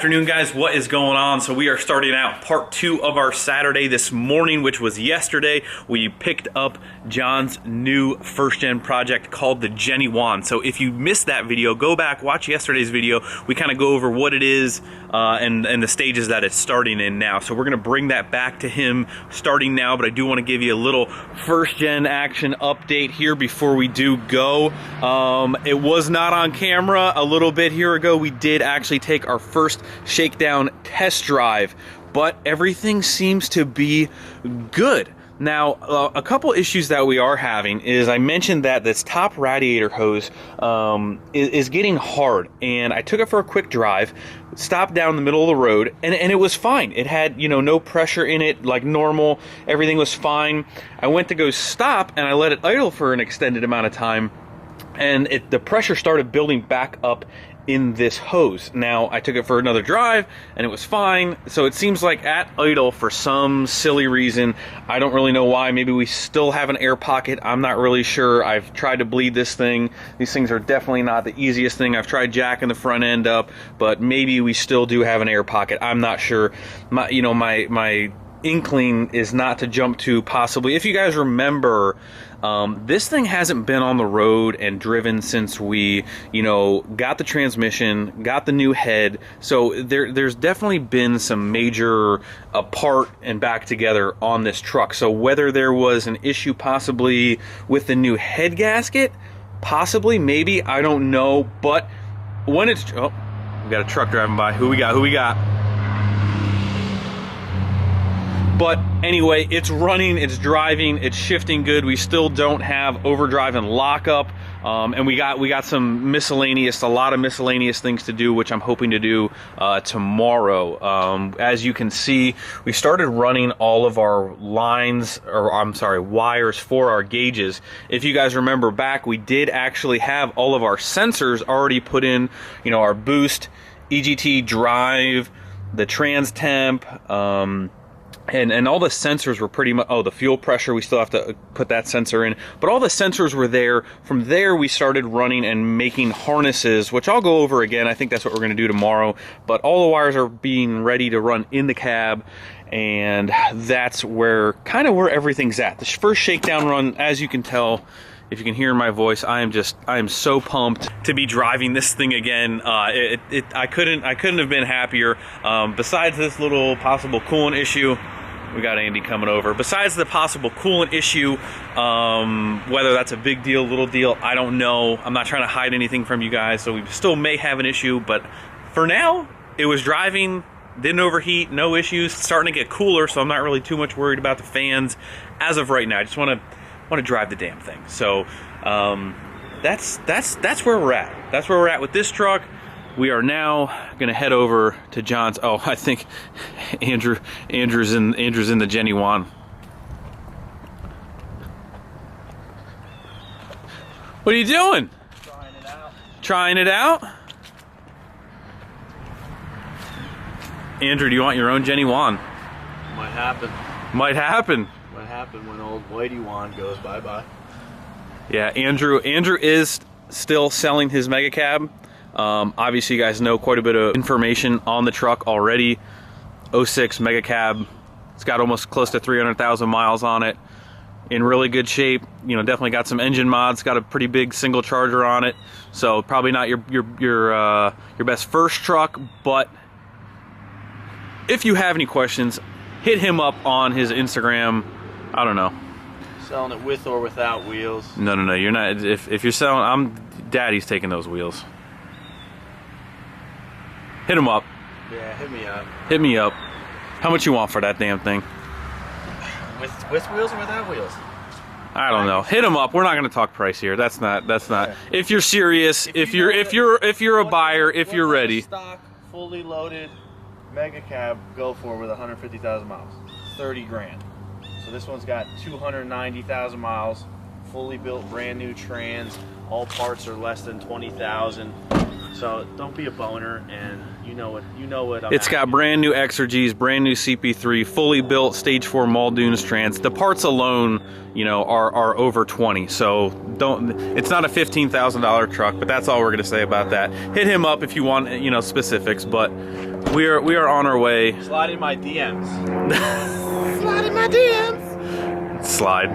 afternoon, guys. What is going on? So we are starting out part 2 of our Saturday this morning, which was yesterday. We picked up John's new first gen project called the Genuine. So if you missed that video, go back, watch yesterday's video. We kind of go over what it is and the stages that it's starting in now. So we're going to bring that back to him starting now, but I do want to give you a little first gen action update here before we do go. It was not on camera a little bit here ago. We did actually take our first shakedown test drive, but everything seems to be good. Now, a couple issues that we are having is I mentioned that this top radiator hose is getting hard, and I took it for a quick drive, stopped down the middle of the road, and it was fine. It had, you know, no pressure in it like normal. Everything was fine. I went to go stop, and I let it idle for an extended amount of time, and the pressure started building back up in this hose. Now, I took it for another drive and it was fine. So it seems like at idle, for some silly reason, I don't really know why, maybe we still have an air pocket, I'm not really sure. I've tried to bleed this thing. These things are definitely not the easiest thing. I've tried jacking the front end up, but maybe we still do have an air pocket. I'm not sure. My inkling is not to jump to possibly, if you guys remember, this thing hasn't been on the road and driven since we, got the transmission, got the new head. So there's definitely been some major apart and back together on this truck. So whether there was an issue possibly with the new head gasket, possibly, maybe, I don't know. But when it's, oh, we got a truck driving by. Who we got? But anyway, it's running, it's driving, it's shifting good. We still don't have overdrive and lockup, and we got a lot of miscellaneous things to do, which I'm hoping to do tomorrow. As you can see, we started running all of our wires for our gauges. If you guys remember back, we did actually have all of our sensors already put in. Our boost, EGT drive, the trans temp. And all the sensors were pretty much, the fuel pressure, we still have to put that sensor in, but all the sensors were there. From there, we started running and making harnesses, which I'll go over again. I think that's what we're going to do tomorrow, but all the wires are being ready to run in the cab, and that's where everything's at. The first shakedown run, as you can tell, if you can hear my voice, I am so pumped to be driving this thing again. I couldn't have been happier. Besides this little possible coolant issue, we got Andy coming over. Besides the possible coolant issue, whether that's a big deal, little deal, I don't know. I'm not trying to hide anything from you guys, so we still may have an issue, but for now, it was driving, didn't overheat, no issues. It's starting to get cooler, so I'm not really too much worried about the fans as of right now. I just want to drive the damn thing. So that's where we're at. That's where we're at with this truck. We are now gonna head over to John's. Oh, I think Andrew's in the Genuine. What are you doing? Trying it out. Trying it out? Andrew, do you want your own Genuine? Might happen. Might happen. Might happen when old Whitey Wan goes bye-bye. Yeah, Andrew is still selling his mega cab. Obviously, you guys know quite a bit of information on the truck already. 06 mega cab. It's got almost close to 300,000 miles on it. In really good shape. Definitely got some engine mods. Got a pretty big single charger on it. So probably not your best first truck, but if you have any questions, hit him up on his Instagram. I don't know. Selling it with or without wheels. No, you're not. If you're selling, Daddy's taking those wheels. Hit him up. Yeah, hit me up. Hit me up. How much you want for that damn thing? With wheels or without wheels? I don't know. Hit him up. We're not going to talk price here. That's not. Yeah. If you're serious, if you're a buyer, if you're ready. Stock, fully loaded mega cab go for with 150,000 miles. 30 grand. So this one's got 290,000 miles, fully built, brand new trans. All parts are less than 20,000. So don't be a boner, and you know what I'm It's got brand new Exergies, brand new CP3, fully built stage 4 Muldoon's trans. The parts alone, you know, are over 20. So it's not a $15,000 truck, but that's all we're gonna say about that. Hit him up if you want, you know, specifics, but we are on our way. Slide in my DMs. Slide in my DMs. Slide.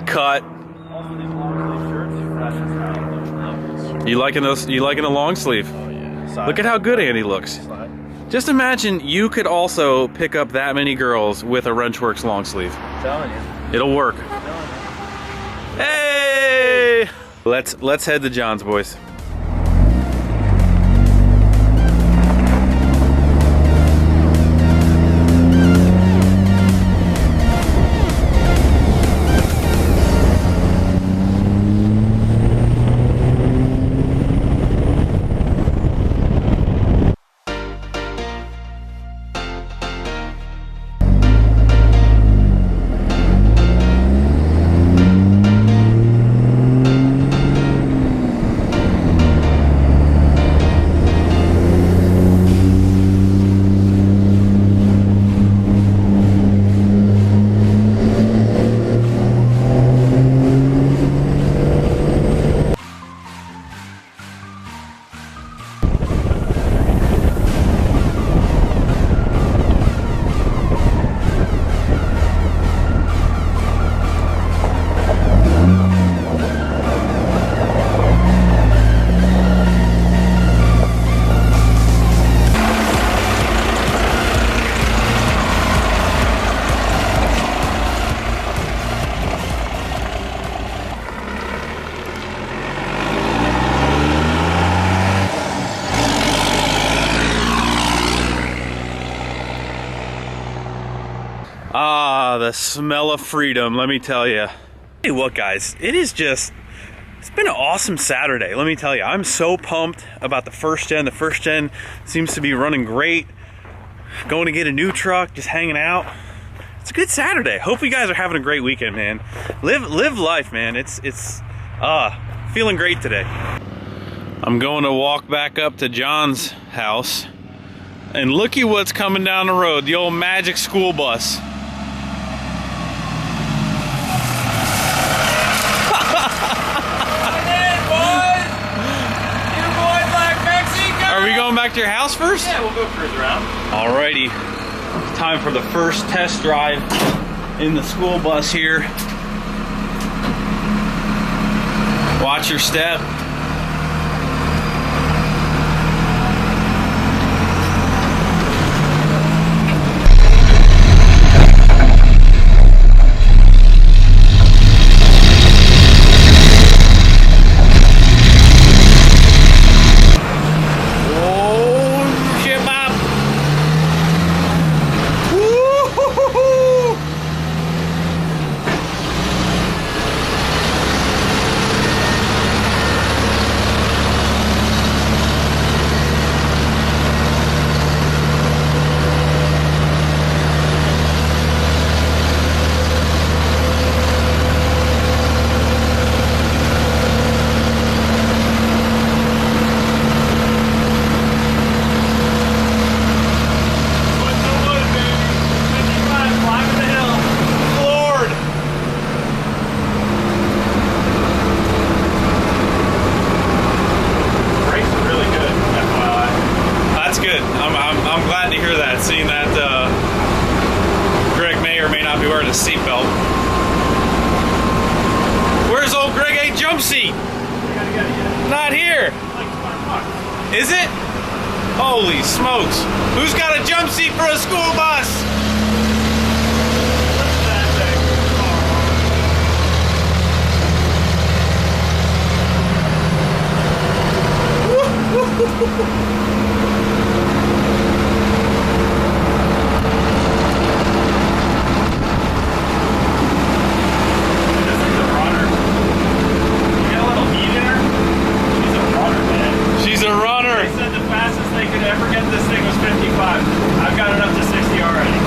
Cut. Also, these long sleeve shirts, You liking those? You liking the long sleeve? oh yeah. Side. Look at how good Andy looks. Slide. Just imagine you could also pick up that many girls with a Wrenchworks long sleeve. I'm telling you. It'll work. I'm telling you. Hey! Let's head to John's, boys. Ah, the smell of freedom, let me tell you. Hey, what guys, it's been an awesome Saturday, let me tell you. I'm so pumped about the first gen. The first gen seems to be running great. Going to get a new truck, just hanging out. It's a good Saturday. Hope you guys are having a great weekend, man. Live life, man. It's feeling great today. I'm going to walk back up to John's house, and looky what's coming down the road, the old Magic school bus. Are we going back to your house first? Yeah, we'll go cruise around. Alrighty, time for the first test drive in the school bus here. Watch your step. Seatbelt. Where's old Greg A jump seat? Not here. Is it? Holy smokes. Who's got a jump seat for a school bus? She's a runner. They said the fastest they could ever get this thing was 55. I've got it up to 60 already.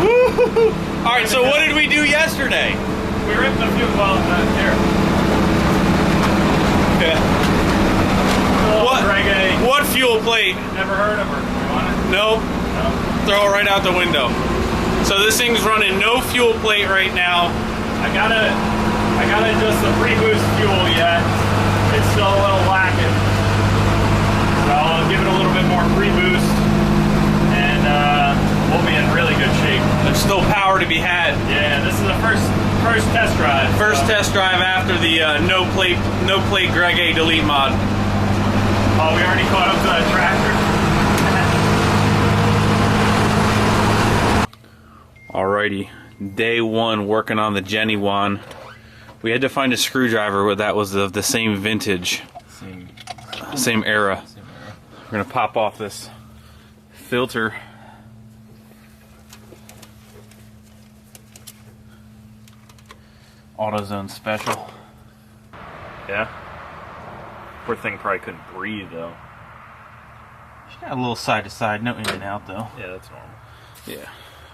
Woo! All right, so what did we do yesterday? We ripped a few wells out here. Yeah. fuel plate. Never heard of her. You want it? Nope. No. Throw it right out the window. So this thing's running no fuel plate right now. I gotta adjust the pre-boost fuel yet. It's still a little lacking. So I'll give it a little bit more pre-boost and we'll be in really good shape. There's still power to be had. Yeah, this is the first test drive. First test drive after the no plate GREGA delete mod. Oh, we already caught up to that tractor. Alrighty, day one working on the Genuine. We had to find a screwdriver that was of the same vintage, same era. We're gonna pop off this filter. AutoZone special. Yeah. Poor thing probably couldn't breathe though. She got a little side to side, no in and out though. Yeah, that's normal. Yeah.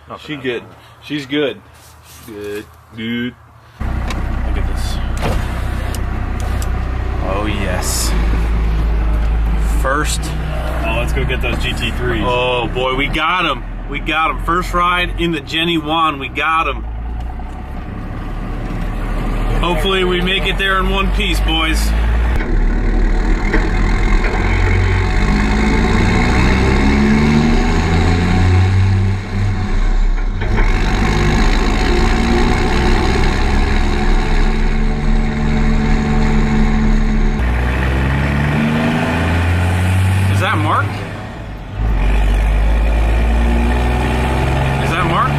Nothing She else. good. She's good. Good. Good. Look at this. Oh yes. First. Oh, let's go get those GT3s. Oh boy, we got him. We got him. First ride in the Genuine. We got him. Hopefully we make it there in one piece, boys. Is that Mark? Is that Mark?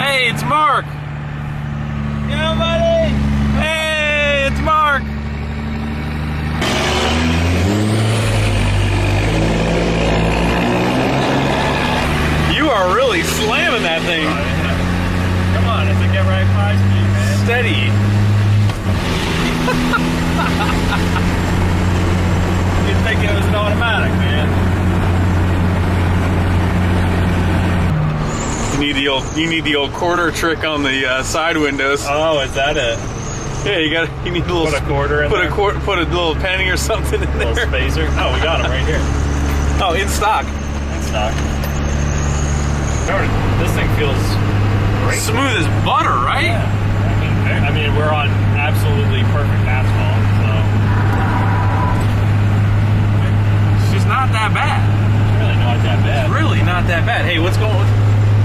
Hey, it's Mark! Yeah, buddy! Hey, it's Mark! You are really slamming that thing. Come on, it's a get right 5-speed, man. Steady. You'd think it was an automatic, man. You need the old quarter trick on the side windows. Oh, is that it? Yeah, you need a little Put a quarter in there? put a little penny or something in A little there. spacer. Oh, we got them right here. Oh, in stock. In stock. This thing feels great. Smooth as butter, right? Yeah. I mean, we're on absolutely perfect asphalt, so She's not that bad. it's really not that bad. Really not that bad. Hey, what's going on?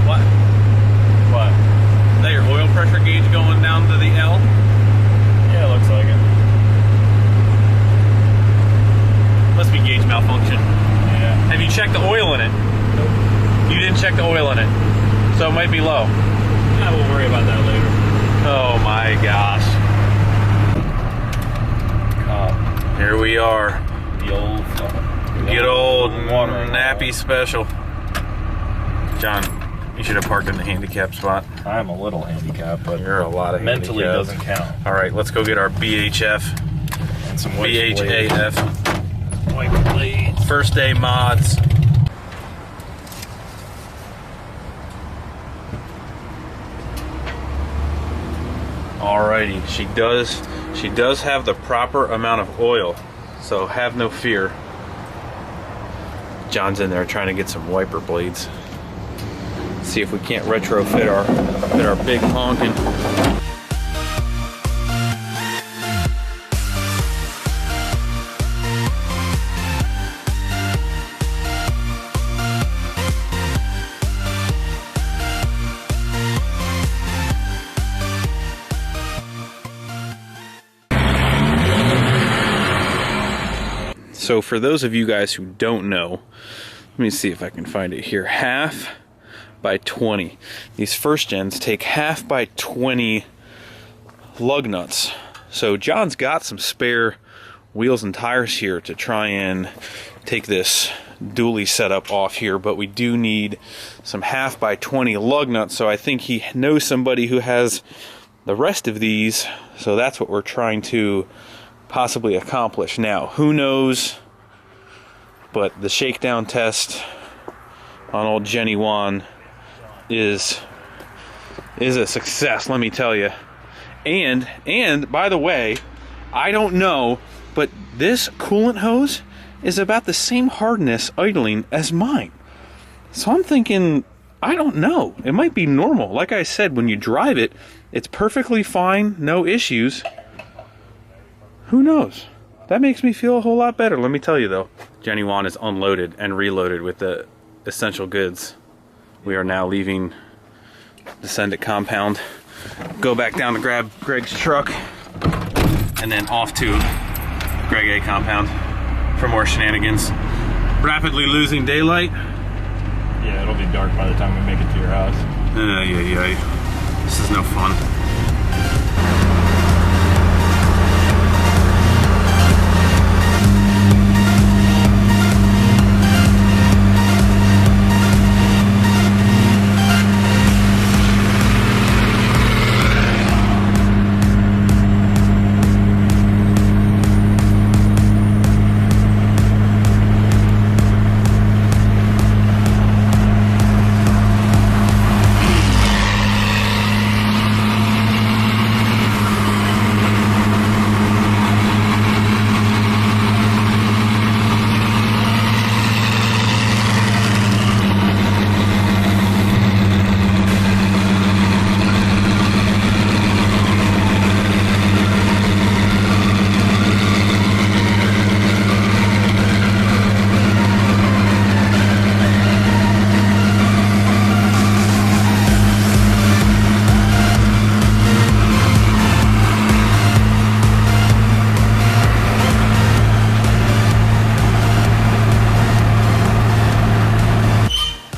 What? What? Is that your oil pressure gauge going down to the L? Yeah, it looks like it. Must be gauge malfunction. Yeah. Have you checked the oil in it? Nope. You didn't check the oil in it. So it might be low. Yeah, we'll worry about that later. Oh my gosh. Here we are. The old Good old water nappy special. John, you should have parked in the handicap spot. I'm a little handicapped, but You're a lot of mentally handicaps. doesn't count. All right, let's go get our BHF. And some white BHAF. white blades. First day mods. Alrighty, she does have the proper amount of oil, so have no fear. John's in there trying to get some wiper blades. See if we can't retrofit our big honkin'. So for those of you guys who don't know, let me see if I can find it here. 1/2 by 20. These first gens take 1/2 by 20 lug nuts. So John's got some spare wheels and tires here to try and take this dually setup off here, but we do need some 1/2 by 20 lug nuts. So I think he knows somebody who has the rest of these. So that's what we're trying to possibly accomplish. Now, who knows, but the shakedown test on old Genuine is a success, let me tell you. And by the way, I don't know, but this coolant hose is about the same hardness idling as mine. So I'm thinking, I don't know. It might be normal. Like I said, when you drive it, it's perfectly fine, no issues. Who knows? That makes me feel a whole lot better, let me tell you though. Jenny Wan is unloaded and reloaded with the essential goods. We are now leaving the Send It compound. Go back down to grab Greg's truck and then off to GREGA compound for more shenanigans. Rapidly losing daylight. Yeah, it'll be dark by the time we make it to your house. Yeah. This is no fun.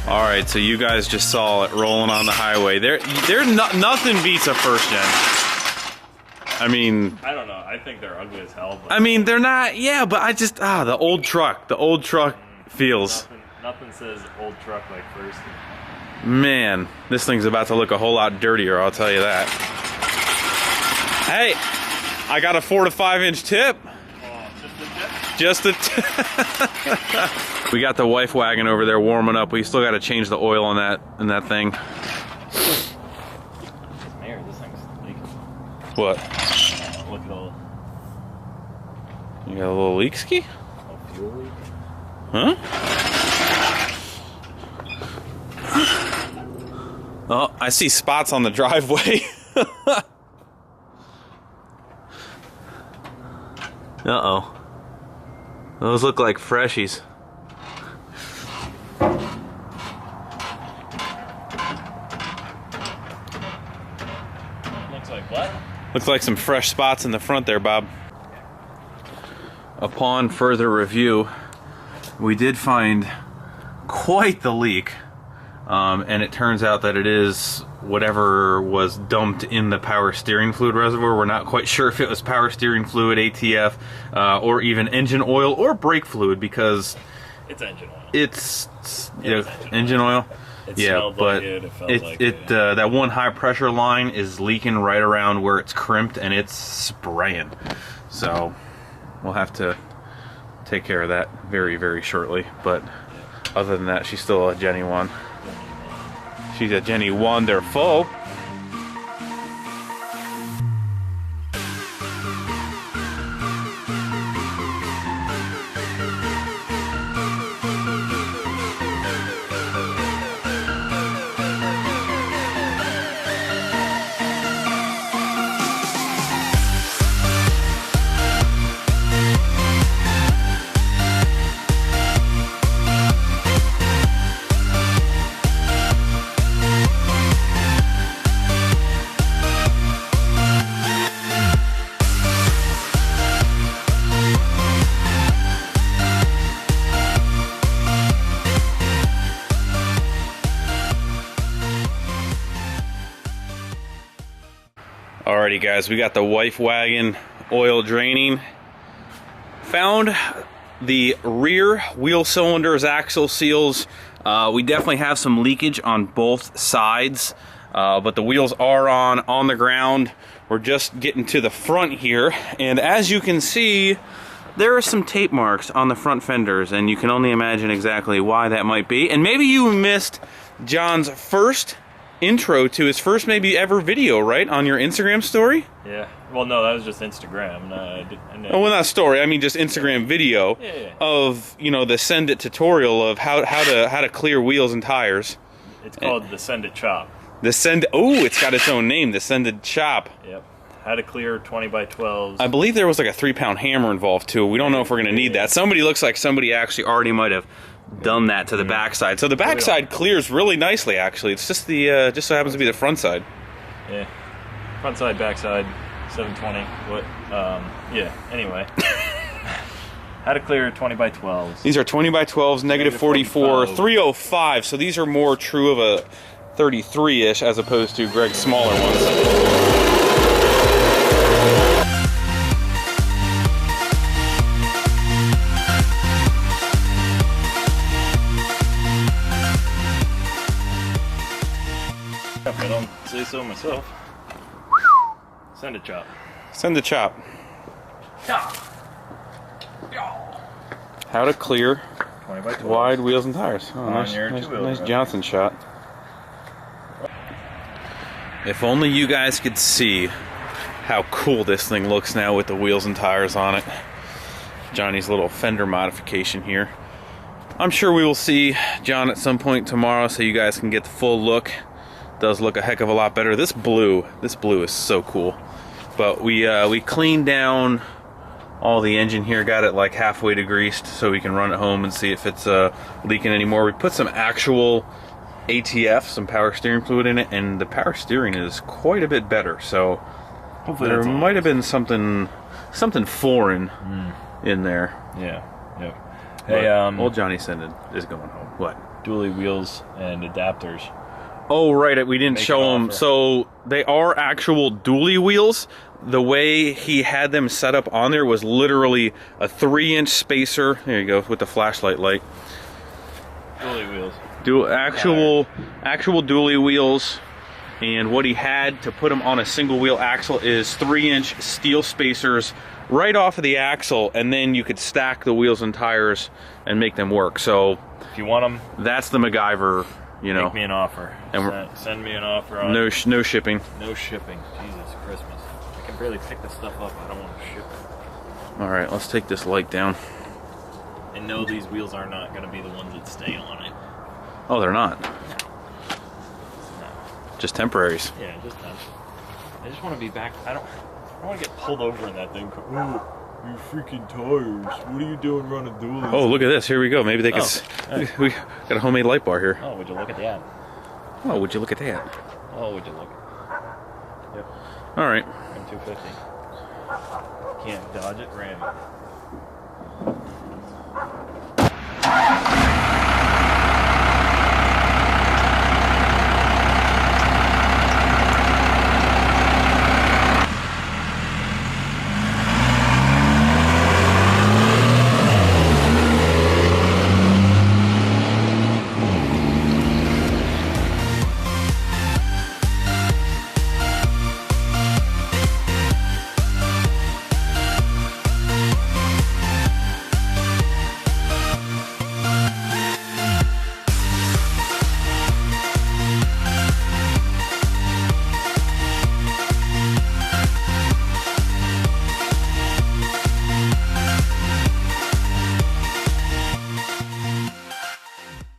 Alright, so you guys just saw it rolling on the highway. Nothing beats a first gen. I mean, I don't know. I think they're ugly as hell. But I mean, they're not. Yeah, but I just the old truck. The old truck feels. Nothing says old truck like first. Man, this thing's about to look a whole lot dirtier. I'll tell you that. Hey, I got a 4 to 5 inch tip. Oh, Just a tip. We got the wife wagon over there warming up. We still got to change the oil on that thing. Mayor, this thing's leaking. What? Look at all. You got a little leak ski? A fuel leak. Huh? Oh, I see spots on the driveway. Uh-oh. Those look like freshies. Looks like what? Looks like some fresh spots in the front there, Bob. Upon further review, we did find quite the leak. And it turns out that it is whatever was dumped in the power steering fluid reservoir. We're not quite sure if it was power steering fluid, ATF, or even engine oil or brake fluid, because it's engine oil. It's engine oil. It yeah, smelled but like it felt like it. that one high pressure line is leaking right around where it's crimped, and it's spraying. So we'll have to take care of that very, very shortly. But other than that, she's still a Jenny Wan. She's a Jenny Wonderful. Alrighty guys, we got the wife wagon oil draining. Found the rear wheel cylinders, axle seals. We definitely have some leakage on both sides, but the wheels are on the ground. We're just getting to the front here, and as you can see, there are some tape marks on the front fenders, and you can only imagine exactly why that might be. And maybe you missed John's first intro to his first maybe ever video, right? On your Instagram story? Yeah. Well, no, that was just Instagram. Oh, well, not story. I mean, just Instagram video Yeah. of, you know, the Send It tutorial of how to clear wheels and tires. It's called the Send It Chop. The Send. Oh, it's got its own name. The Send It Chop. Yep. How to clear 20 by 12s. I believe there was like a 3-pound hammer involved too. We don't know if we're going to need that. Somebody looks like somebody actually already might have done that to the backside. So the backside clears really nicely. Actually, it's just the just so happens to be the front side. Yeah. Front side, back side, 720. What? Yeah. Anyway. How to clear 20 by 12s. These are 20 by 12s, negative 44, 305. So these are more true of a 33-ish as opposed to Greg's smaller ones. If I don't say so myself. Send it chop. Send the chop. How to clear 20 by 12. wide wheels and tires. Oh, nice Johnson shot. If only you guys could see how cool this thing looks now with the wheels and tires on it. Johnny's little Fender modification here. I'm sure we will see John at some point tomorrow so you guys can get the full look. Does look a heck of a lot better. This blue is so cool. But we cleaned down all the engine here, got it like halfway degreased so we can run it home and see if it's leaking anymore. We put some actual ATF, some power steering fluid in it, and the power steering is quite a bit better. So hopefully there might have been something foreign in there. Yeah. Yep. But Hey, old Johnny Sended is going home. What? Dually wheels and adapters. Oh, right, we didn't show them. So they are actual dually wheels. The way he had them set up on there was literally a 3-inch spacer. There you go, with the flashlight light. Dually wheels. Actual dually wheels. And what he had to put them on a single wheel axle is 3-inch steel spacers right off of the axle, and then you could stack the wheels and tires and make them work. So if you want them, that's the MacGyver. You know, make me an offer. And send me an offer on no shipping. No shipping. Jesus Christmas. I can barely pick this stuff up. I don't want to ship it. All right, let's take this light down. And no, these wheels are not going to be the ones that stay on it. Oh, they're not. No. Just temporaries. Yeah, just them. I just want to be back. I don't want to get pulled over in that thing. Ooh, you freaking tires. What are you doing running dualies? Oh, look at this. Here we go. Maybe they could. We got a homemade light bar here. Oh, would you look at that? Oh, would you look at that? Oh, would you look? Yep. All right. M250. Can't dodge it, ram it.